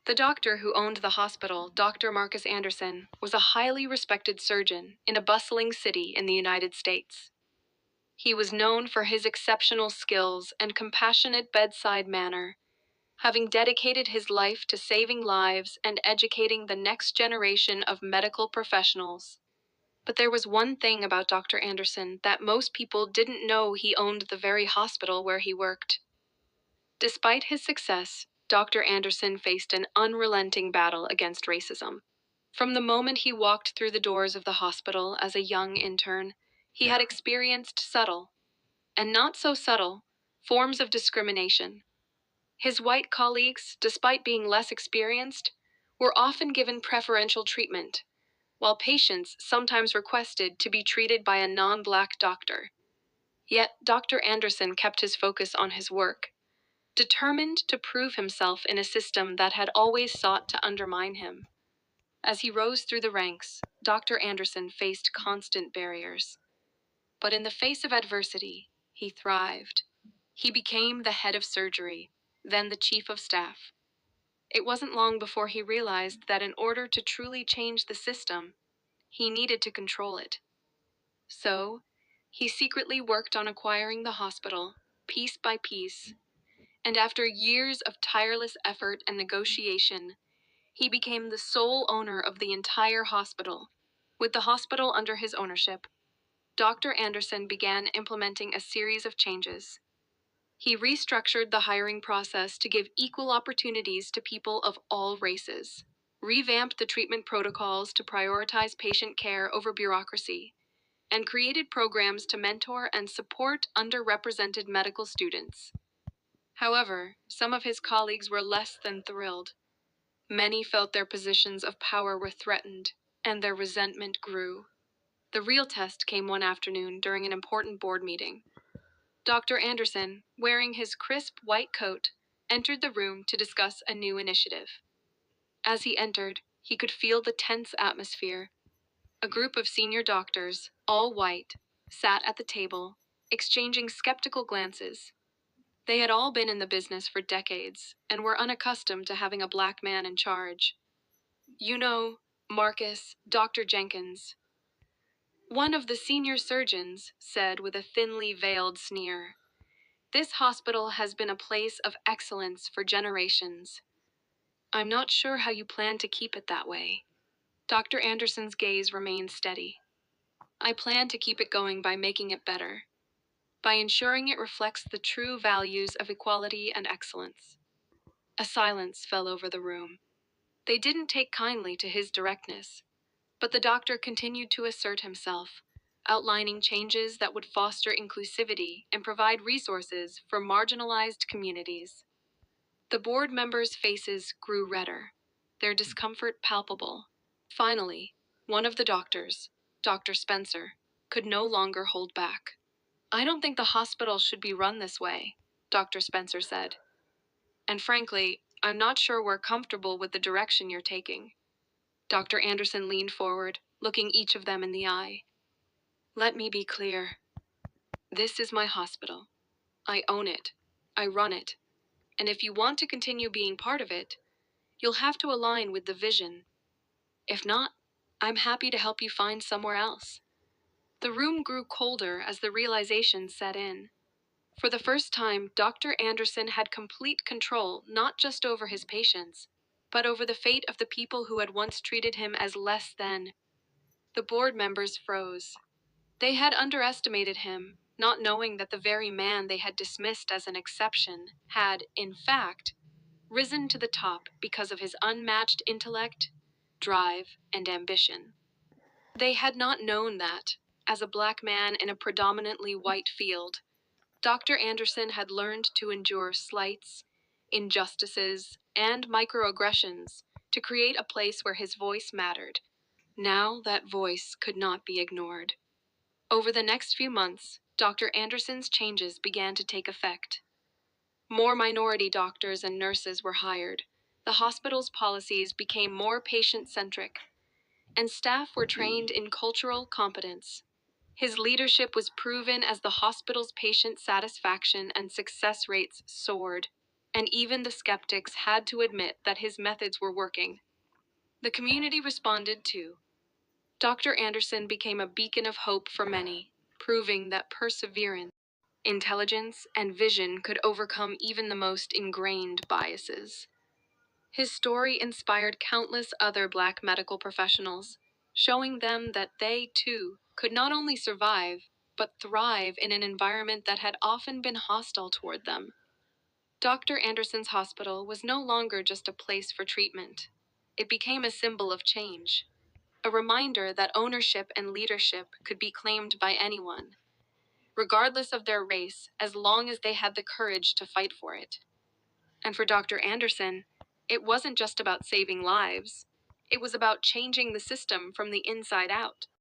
The doctor who owned the hospital, Dr. Marcus Anderson, was a highly respected surgeon in a bustling city in the United States. He was known for his exceptional skills and compassionate bedside manner, having dedicated his life to saving lives and educating the next generation of medical professionals. But there was one thing about Dr. Anderson that most people didn't know: he owned the very hospital where he worked. Despite his success, Dr. Anderson faced an unrelenting battle against racism. From the moment he walked through the doors of the hospital as a young intern, he had experienced subtle, and not so subtle, forms of discrimination. His white colleagues, despite being less experienced, were often given preferential treatment, while patients sometimes requested to be treated by a non-black doctor. Yet Dr. Anderson kept his focus on his work, determined to prove himself in a system that had always sought to undermine him. As he rose through the ranks, Dr. Anderson faced constant barriers. But in the face of adversity, he thrived. He became the head of surgery, then the chief of staff. It wasn't long before he realized that in order to truly change the system, he needed to control it. So, he secretly worked on acquiring the hospital, piece by piece, and after years of tireless effort and negotiation, he became the sole owner of the entire hospital. With the hospital under his ownership, Dr. Anderson began implementing a series of changes. He restructured the hiring process to give equal opportunities to people of all races, revamped the treatment protocols to prioritize patient care over bureaucracy, and created programs to mentor and support underrepresented medical students. However, some of his colleagues were less than thrilled. Many felt their positions of power were threatened, and their resentment grew. The real test came one afternoon during an important board meeting. Dr. Anderson, wearing his crisp white coat, entered the room to discuss a new initiative. As he entered, he could feel the tense atmosphere. A group of senior doctors, all white, sat at the table, exchanging skeptical glances. They had all been in the business for decades and were unaccustomed to having a black man in charge. "You know, Marcus, Dr. Jenkins," one of the senior surgeons said with a thinly veiled sneer, "this hospital has been a place of excellence for generations. I'm not sure how you plan to keep it that way." Dr. Anderson's gaze remained steady. "I plan to keep it going by making it better, by ensuring it reflects the true values of equality and excellence." A silence fell over the room. They didn't take kindly to his directness, but the doctor continued to assert himself, outlining changes that would foster inclusivity and provide resources for marginalized communities. The board members' faces grew redder, their discomfort palpable. Finally, one of the doctors, Dr. Spencer, could no longer hold back. "I don't think the hospital should be run this way," Dr. Spencer said. "And frankly, I'm not sure we're comfortable with the direction you're taking." Dr. Anderson leaned forward, looking each of them in the eye. "Let me be clear. This is my hospital. I own it. I run it. And if you want to continue being part of it, you'll have to align with the vision. If not, I'm happy to help you find somewhere else." The room grew colder as the realization set in. For the first time, Dr. Anderson had complete control not just over his patients, but over the fate of the people who had once treated him as less than. The board members froze. They had underestimated him, not knowing that the very man they had dismissed as an exception had, in fact, risen to the top because of his unmatched intellect, drive, and ambition. They had not known that, as a black man in a predominantly white field, Dr. Anderson had learned to endure slights, injustices, and microaggressions to create a place where his voice mattered. Now that voice could not be ignored. Over the next few months, Dr. Anderson's changes began to take effect. More minority doctors and nurses were hired. The hospital's policies became more patient-centric, and staff were trained in cultural competence. His leadership was proven as the hospital's patient satisfaction and success rates soared. and even the skeptics had to admit that his methods were working. The community responded too. Dr. Anderson became a beacon of hope for many, proving that perseverance, intelligence, and vision could overcome even the most ingrained biases. His story inspired countless other Black medical professionals, showing them that they, too, could not only survive, but thrive in an environment that had often been hostile toward them. Dr. Anderson's hospital was no longer just a place for treatment. It became a symbol of change, a reminder that ownership and leadership could be claimed by anyone, regardless of their race, as long as they had the courage to fight for it. And for Dr. Anderson, it wasn't just about saving lives. It was about changing the system from the inside out.